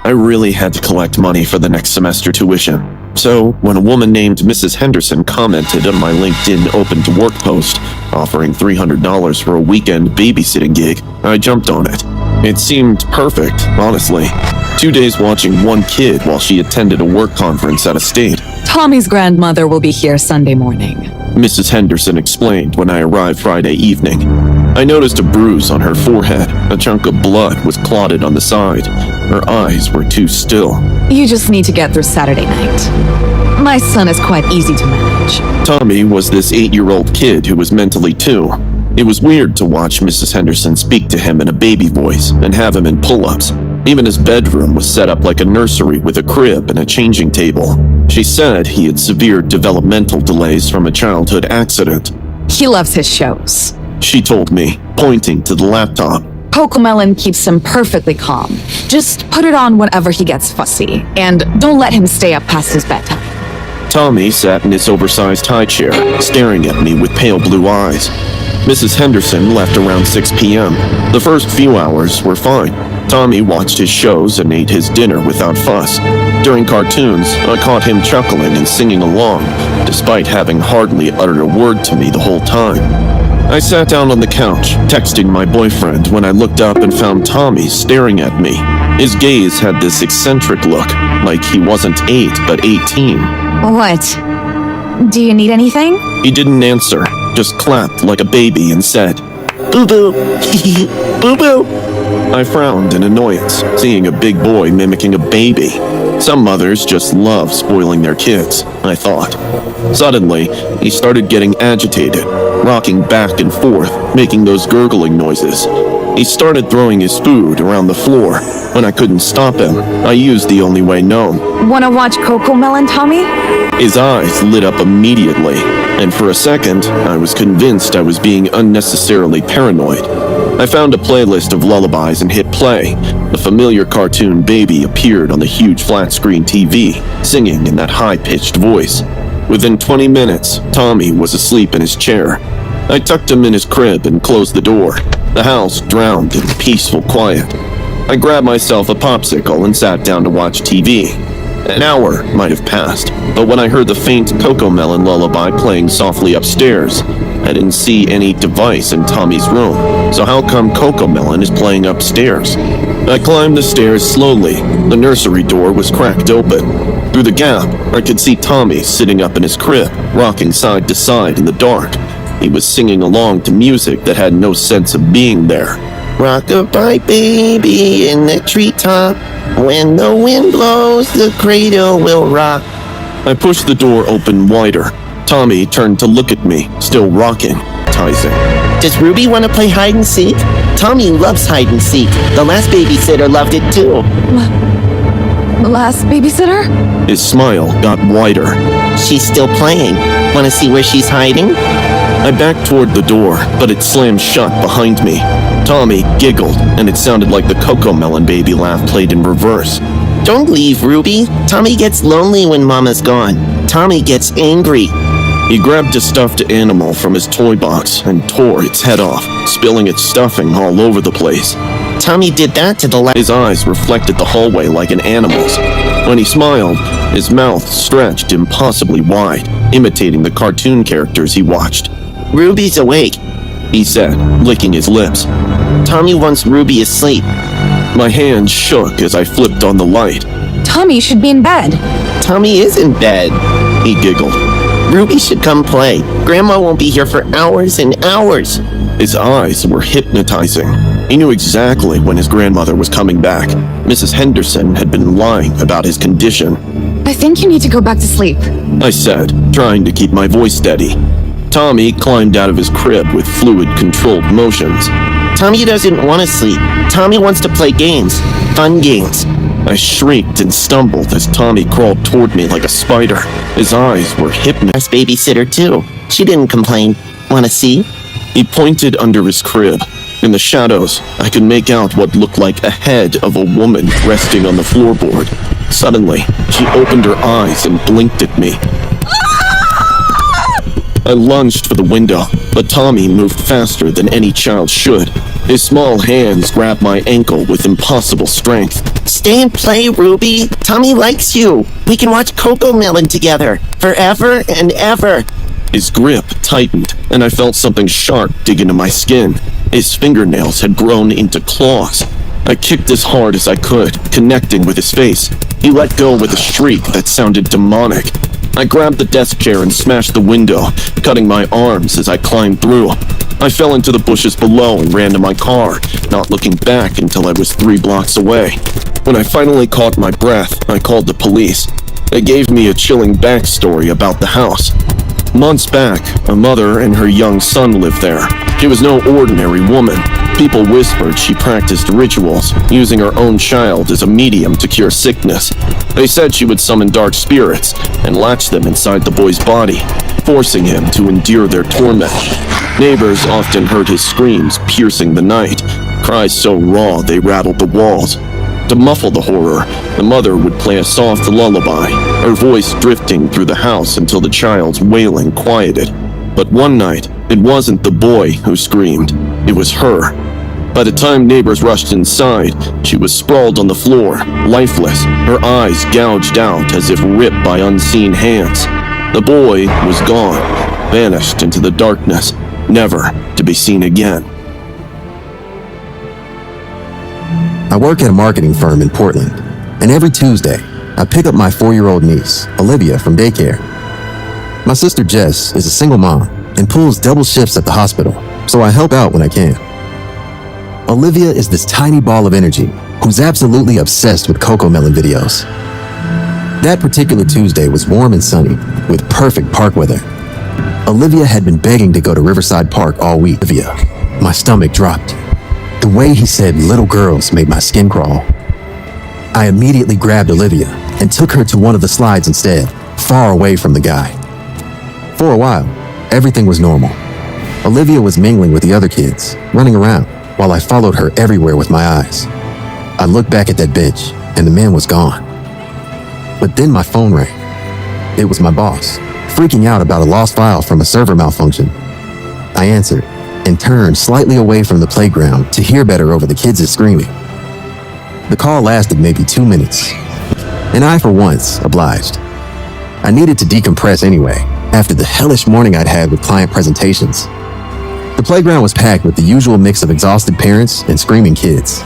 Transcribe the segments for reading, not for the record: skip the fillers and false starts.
I really had to collect money for the next semester tuition. So, when a woman named Mrs. Henderson commented on my LinkedIn open to work post, offering $300 for a weekend babysitting gig, I jumped on it. It seemed perfect, honestly. 2 days watching one kid while she attended a work conference out of state. Tommy's grandmother will be here Sunday morning, Mrs. Henderson explained when I arrived Friday evening. I noticed a bruise on her forehead. A chunk of blood was clotted on the side. Her eyes were too still. You just need to get through Saturday night. My son is quite easy to manage. Tommy was this 8-year-old kid who was mentally too. It was weird to watch Mrs. Henderson speak to him in a baby voice and have him in pull-ups. Even his bedroom was set up like a nursery with a crib and a changing table. She said he had severe developmental delays from a childhood accident. He loves his shows. She told me, pointing to the laptop. Cocomelon keeps him perfectly calm. Just put it on whenever he gets fussy, and don't let him stay up past his bedtime. Tommy sat in his oversized high chair, staring at me with pale blue eyes. Mrs. Henderson left around 6 p.m. The first few hours were fine. Tommy watched his shows and ate his dinner without fuss. During cartoons, I caught him chuckling and singing along, despite having hardly uttered a word to me the whole time. I sat down on the couch, texting my boyfriend when I looked up and found Tommy staring at me. His gaze had this eccentric look, like he wasn't 8 but 18. What? Do you need anything? He didn't answer, just clapped like a baby and said, "Boo-boo, boo-boo." I frowned in annoyance, seeing a big boy mimicking a baby. Some mothers just love spoiling their kids, I thought. Suddenly, he started getting agitated, rocking back and forth, making those gurgling noises. He started throwing his food around the floor. When I couldn't stop him, I used the only way known. Wanna watch Cocomelon, Tommy? His eyes lit up immediately, and for a second, I was convinced I was being unnecessarily paranoid. I found a playlist of lullabies and hit play. The familiar cartoon baby appeared on the huge flat-screen TV, singing in that high-pitched voice. Within 20 minutes, Tommy was asleep in his chair. I tucked him in his crib and closed the door. The house drowned in peaceful quiet. I grabbed myself a popsicle and sat down to watch TV. An hour might have passed, but when I heard the faint Cocomelon lullaby playing softly upstairs, I didn't see any device in Tommy's room, so how come Cocomelon is playing upstairs? I climbed the stairs slowly. The nursery door was cracked open. Through the gap, I could see Tommy sitting up in his crib, rocking side to side in the dark. He was singing along to music that had no sense of being there. Rock-a-bye baby in the treetop. When the wind blows, the cradle will rock. I pushed the door open wider. Tommy turned to look at me, still rocking, enticing. Does Ruby want to play hide and seek? Tommy loves hide and seek. The last babysitter loved it too. Last babysitter? His smile got wider. She's still playing. Want to see where she's hiding? I backed toward the door, but it slammed shut behind me. Tommy giggled, and it sounded like the Cocomelon baby laugh played in reverse. Don't leave, Ruby. Tommy gets lonely when Mama's gone. Tommy gets angry. He grabbed a stuffed animal from his toy box and tore its head off, spilling its stuffing all over the place. Tommy did that to the His eyes reflected the hallway like an animal's. When he smiled, his mouth stretched impossibly wide, imitating the cartoon characters he watched. Ruby's awake, he said, licking his lips. Tommy wants Ruby asleep. My hand shook as I flipped on the light. Tommy should be in bed. Tommy is in bed, he giggled. Ruby should come play. Grandma won't be here for hours and hours. His eyes were hypnotizing. He knew exactly when his grandmother was coming back. Mrs. Henderson had been lying about his condition. I think you need to go back to sleep. I said, trying to keep my voice steady. Tommy climbed out of his crib with fluid-controlled motions. Tommy doesn't want to sleep. Tommy wants to play games. Fun games. I shrieked and stumbled as Tommy crawled toward me like a spider. His eyes were Last babysitter too. She didn't complain. Want to see? He pointed under his crib. In the shadows, I could make out what looked like a head of a woman resting on the floorboard. Suddenly, she opened her eyes and blinked at me. I lunged for the window, but Tommy moved faster than any child should. His small hands grabbed my ankle with impossible strength. Stay and play, Ruby. Tommy likes you. We can watch Cocomelon together. Forever and ever. His grip tightened, and I felt something sharp dig into my skin. His fingernails had grown into claws. I kicked as hard as I could, connecting with his face. He let go with a shriek that sounded demonic. I grabbed the desk chair and smashed the window, cutting my arms as I climbed through. I fell into the bushes below and ran to my car, not looking back until I was 3 blocks away. When I finally caught my breath, I called the police. They gave me a chilling backstory about the house. Months back, a mother and her young son lived there. She was no ordinary woman. People whispered she practiced rituals, using her own child as a medium to cure sickness. They said she would summon dark spirits and latch them inside the boy's body, forcing him to endure their torment. Neighbors often heard his screams piercing the night, cries so raw they rattled the walls. To muffle the horror, the mother would play a soft lullaby, her voice drifting through the house until the child's wailing quieted. But one night, it wasn't the boy who screamed, it was her. By the time neighbors rushed inside, she was sprawled on the floor, lifeless, her eyes gouged out as if ripped by unseen hands. The boy was gone, vanished into the darkness, never to be seen again. I work at a marketing firm in Portland, and every Tuesday, I pick up my 4-year-old niece, Olivia, from daycare. My sister Jess is a single mom and pulls double shifts at the hospital, so I help out when I can. Olivia is this tiny ball of energy who's absolutely obsessed with Cocomelon videos. That particular Tuesday was warm and sunny, with perfect park weather. Olivia had been begging to go to Riverside Park all week. Olivia, my stomach dropped. The way he said little girls made my skin crawl. I immediately grabbed Olivia and took her to one of the slides instead, far away from the guy. For a while, everything was normal. Olivia was mingling with the other kids, running around, while I followed her everywhere with my eyes. I looked back at that bench, and the man was gone. But then my phone rang. It was my boss, freaking out about a lost file from a server malfunction. I answered, and turned slightly away from the playground to hear better over the kids' screaming. The call lasted maybe 2 minutes, and I, for once, obliged. I needed to decompress anyway, after the hellish morning I'd had with client presentations. The playground was packed with the usual mix of exhausted parents and screaming kids.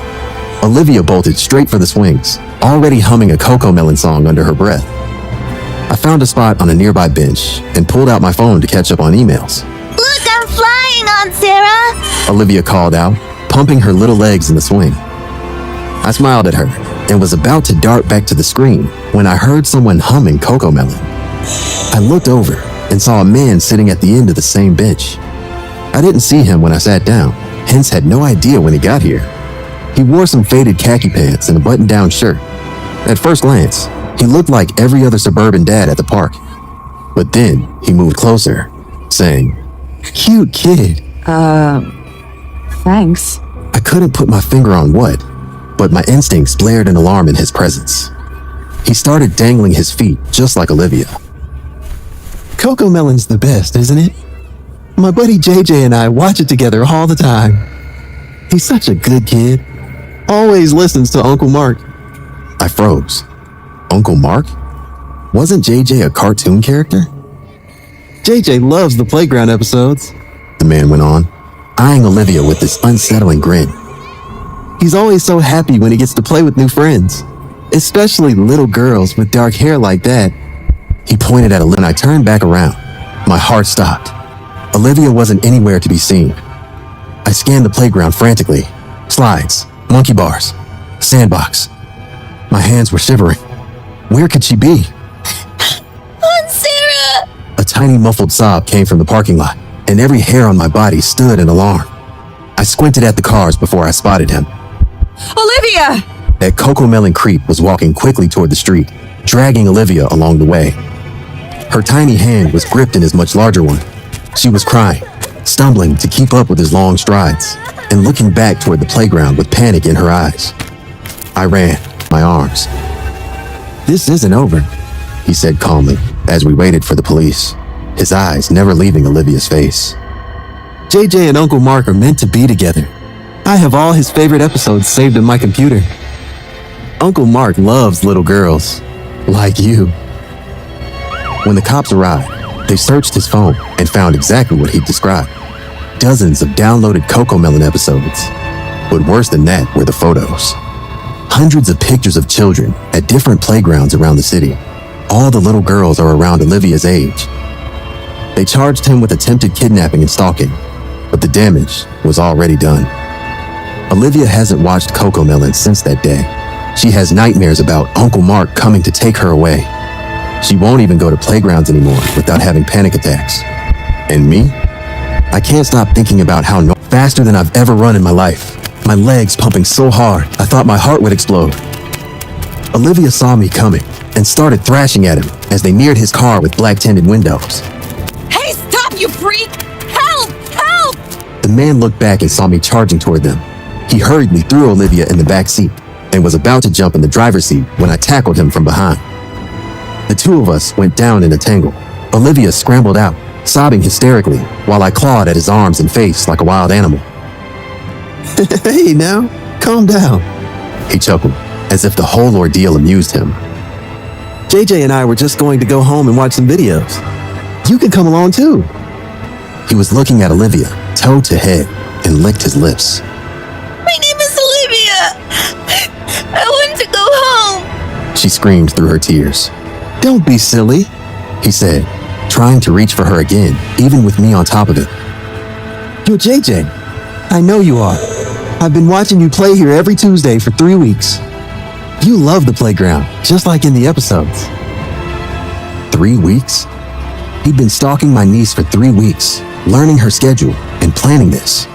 Olivia bolted straight for the swings, already humming a Cocomelon song under her breath. I found a spot on a nearby bench and pulled out my phone to catch up on emails. Look, I'm flying, Aunt Sarah! Olivia called out, pumping her little legs in the swing. I smiled at her and was about to dart back to the screen when I heard someone humming Cocomelon. I looked over and saw a man sitting at the end of the same bench. I didn't see him when I sat down, hence had no idea when he got here. He wore some faded khaki pants and a button-down shirt. At first glance, he looked like every other suburban dad at the park. But then he moved closer, saying, "Cute kid." Thanks. I couldn't put my finger on what, but my instincts blared an alarm in his presence. He started dangling his feet just like Olivia. "Cocomelon's the best, isn't it? My buddy JJ and I watch it together all the time. He's such a good kid. Always listens to Uncle Mark." I froze. Uncle Mark? Wasn't JJ a cartoon character? "JJ loves the playground episodes," the man went on, eyeing Olivia with this unsettling grin. "He's always so happy when he gets to play with new friends, especially little girls with dark hair like that." He pointed at Olivia and I turned back around. My heart stopped. Olivia wasn't anywhere to be seen. I scanned the playground frantically. Slides, monkey bars, sandbox. My hands were shivering. Where could she be? Aunt Sarah! A tiny muffled sob came from the parking lot, and every hair on my body stood in alarm. I squinted at the cars before I spotted him. Olivia! That Cocomelon creep was walking quickly toward the street, dragging Olivia along the way. Her tiny hand was gripped in his much larger one. She was crying, stumbling to keep up with his long strides, and looking back toward the playground with panic in her eyes. I ran, my arms. "This isn't over," he said calmly as we waited for the police, his eyes never leaving Olivia's face. "JJ and Uncle Mark are meant to be together. I have all his favorite episodes saved in my computer." Uncle Mark loves little girls. Like you. When the cops arrived, they searched his phone and found exactly what he'd described. Dozens of downloaded Cocomelon episodes. But worse than that were the photos. Hundreds of pictures of children at different playgrounds around the city. All the little girls are around Olivia's age. They charged him with attempted kidnapping and stalking, but the damage was already done. Olivia hasn't watched Cocomelon since that day. She has nightmares about Uncle Mark coming to take her away. She won't even go to playgrounds anymore without having panic attacks. And me? I can't stop thinking about how faster than I've ever run in my life. My legs pumping so hard, I thought my heart would explode. Olivia saw me coming and started thrashing at him as they neared his car with black tinted windows. Hey, stop, you freak! Help! Help! The man looked back and saw me charging toward them. He hurriedly threw Olivia in the back seat and was about to jump in the driver's seat when I tackled him from behind. The two of us went down in a tangle. Olivia scrambled out, sobbing hysterically, while I clawed at his arms and face like a wild animal. Hey now, calm down, he chuckled, as if the whole ordeal amused him. JJ and I were just going to go home and watch some videos. You can come along too. He was looking at Olivia, toe to head, and licked his lips. My name is Olivia. I want to go home. She screamed through her tears. Don't be silly, he said, trying to reach for her again, even with me on top of it. You're JJ. I know you are. I've been watching you play here every Tuesday for 3 weeks. You love the playground, just like in the episodes. 3 weeks? He'd been stalking my niece for 3 weeks, learning her schedule and planning this.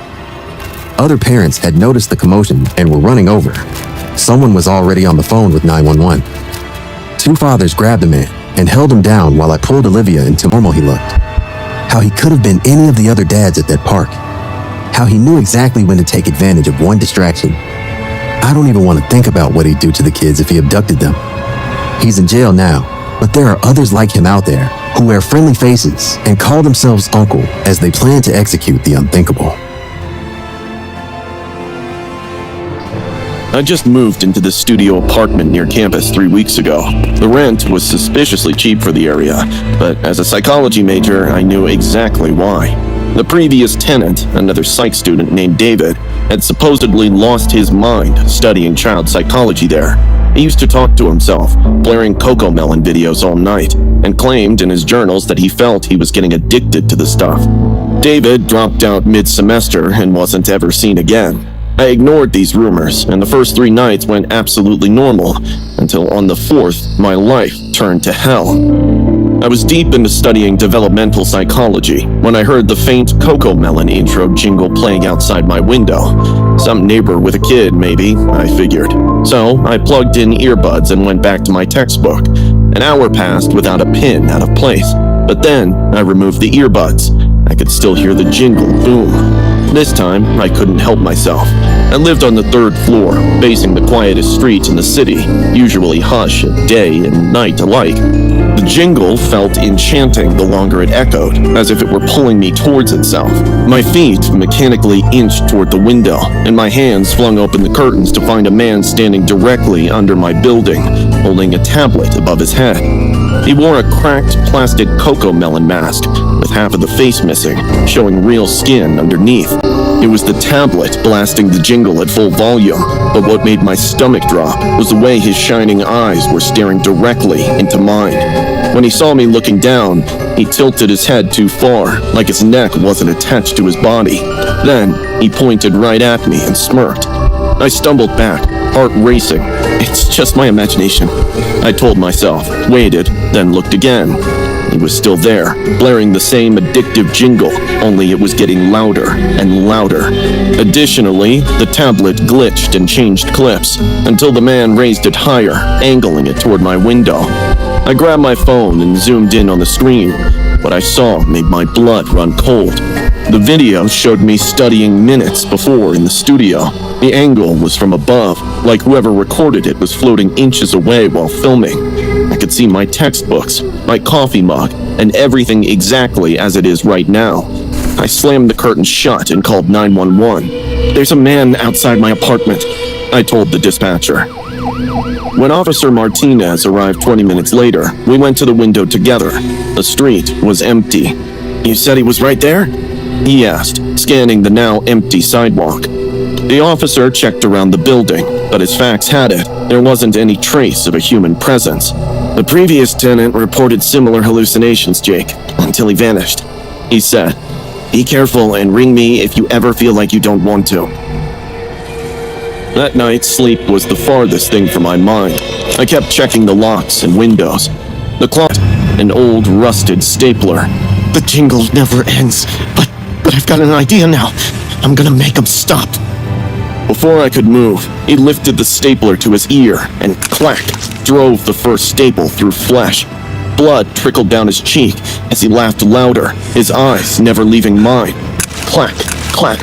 Other parents had noticed the commotion and were running over. Someone was already on the phone with 911. 2 fathers grabbed the man and held him down while I pulled Olivia into normal he looked. How he could have been any of the other dads at that park. How he knew exactly when to take advantage of one distraction. I don't even want to think about what he'd do to the kids if he abducted them. He's in jail now, but there are others like him out there who wear friendly faces and call themselves uncle as they plan to execute the unthinkable. I just moved into this studio apartment near campus 3 weeks ago. The rent was suspiciously cheap for the area, but as a psychology major, I knew exactly why. The previous tenant, another psych student named David, had supposedly lost his mind studying child psychology there. He used to talk to himself, blaring Cocomelon videos all night, and claimed in his journals that he felt he was getting addicted to the stuff. David dropped out mid-semester and wasn't ever seen again. I ignored these rumors, and the first 3 nights went absolutely normal, until on the 4th, my life turned to hell. I was deep into studying developmental psychology when I heard the faint Cocomelon intro jingle playing outside my window. Some neighbor with a kid, maybe, I figured. So I plugged in earbuds and went back to my textbook. An hour passed without a pin out of place, but then I removed the earbuds. I could still hear the jingle boom. This time, I couldn't help myself. I lived on the 3rd floor, facing the quietest street in the city, usually hush at day and night alike. The jingle felt enchanting the longer it echoed, as if it were pulling me towards itself. My feet mechanically inched toward the window, and my hands flung open the curtains to find a man standing directly under my building, holding a tablet above his head. He wore a cracked plastic Cocomelon mask, with half of the face missing, showing real skin underneath. It was the tablet blasting the jingle at full volume, but what made my stomach drop was the way his shining eyes were staring directly into mine. When he saw me looking down, he tilted his head too far, like his neck wasn't attached to his body. Then, he pointed right at me and smirked. I stumbled back, heart racing. It's just my imagination, I told myself, waited, then looked again. He was still there, blaring the same addictive jingle, only it was getting louder and louder. Additionally, the tablet glitched and changed clips, until the man raised it higher, angling it toward my window. I grabbed my phone and zoomed in on the screen. What I saw made my blood run cold. The video showed me studying minutes before in the studio. The angle was from above, like whoever recorded it was floating inches away while filming. I could see my textbooks, my coffee mug, and everything exactly as it is right now. I slammed the curtain shut and called 911. There's a man outside my apartment, I told the dispatcher. When Officer Martinez arrived 20 minutes later, we went to the window together. The street was empty. "You said he was right there?" he asked, scanning the now empty sidewalk. The officer checked around the building, but as facts had it, there wasn't any trace of a human presence. "The previous tenant reported similar hallucinations, Jake, until he vanished," he said. "Be careful and ring me if you ever feel like you don't want to." That night, sleep was the farthest thing from my mind. I kept checking the locks and windows. The clock, an old rusted stapler. The jingle never ends, but I've got an idea now. I'm gonna make him stop. Before I could move, he lifted the stapler to his ear and clack, drove the first staple through flesh. Blood trickled down his cheek as he laughed louder, his eyes never leaving mine. Clack, clack.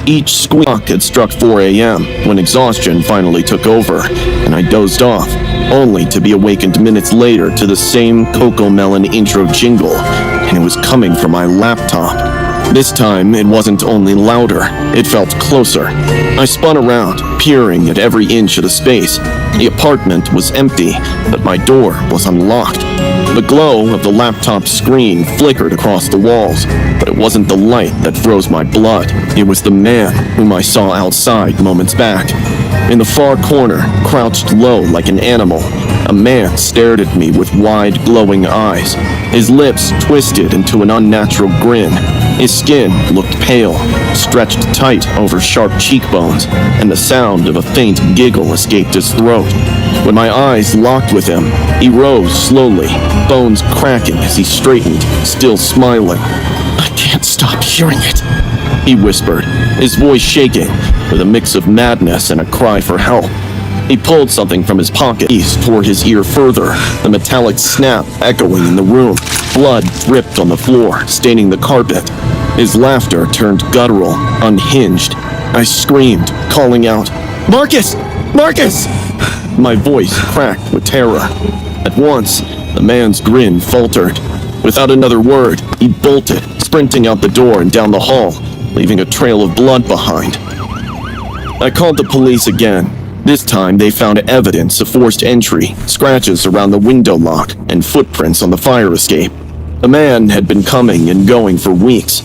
Each squeak had struck 4 a.m. when exhaustion finally took over, and I dozed off, only to be awakened minutes later to the same Cocomelon intro jingle, and it was coming from my laptop. This time, it wasn't only louder, it felt closer. I spun around, peering at every inch of the space. The apartment was empty, but my door was unlocked. The glow of the laptop screen flickered across the walls, but it wasn't the light that froze my blood. It was the man whom I saw outside moments back. In the far corner, crouched low like an animal, a man stared at me with wide, glowing eyes. His lips twisted into an unnatural grin. His skin looked pale, stretched tight over sharp cheekbones, and the sound of a faint giggle escaped his throat. When my eyes locked with him, he rose slowly, bones cracking as he straightened, still smiling. I can't stop hearing it, he whispered, his voice shaking with a mix of madness and a cry for help. He pulled something from his pocket, east toward his ear further, the metallic snap echoing in the room. Blood dripped on the floor, staining the carpet. His laughter turned guttural, unhinged. I screamed, calling out, "Marcus! Marcus!" My voice cracked with terror. At once, the man's grin faltered. Without another word, he bolted, sprinting out the door and down the hall, leaving a trail of blood behind. I called the police again. This time, they found evidence of forced entry, scratches around the window lock, and footprints on the fire escape. The man had been coming and going for weeks.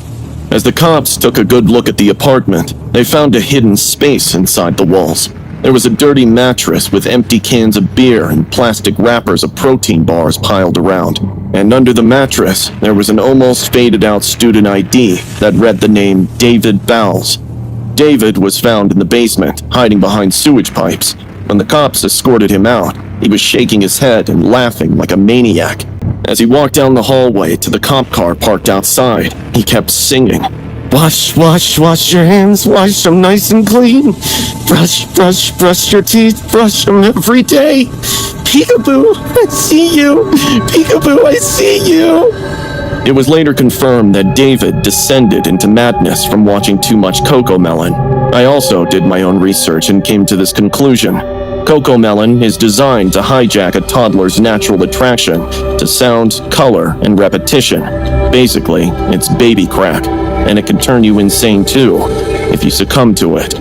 As the cops took a good look at the apartment, they found a hidden space inside the walls. There was a dirty mattress with empty cans of beer and plastic wrappers of protein bars piled around. And under the mattress, there was an almost faded-out student ID that read the name David Bowles. David was found in the basement, hiding behind sewage pipes. When the cops escorted him out, he was shaking his head and laughing like a maniac. As he walked down the hallway to the cop car parked outside, he kept singing, "Wash, wash, wash your hands, wash them nice and clean. Brush, brush, brush your teeth, brush them every day. Peekaboo, I see you. Peekaboo, I see you." It was later confirmed that David descended into madness from watching too much Cocomelon. I also did my own research and came to this conclusion. Cocomelon is designed to hijack a toddler's natural attraction to sound, color, and repetition. Basically, it's baby crack, and it can turn you insane too, if you succumb to it.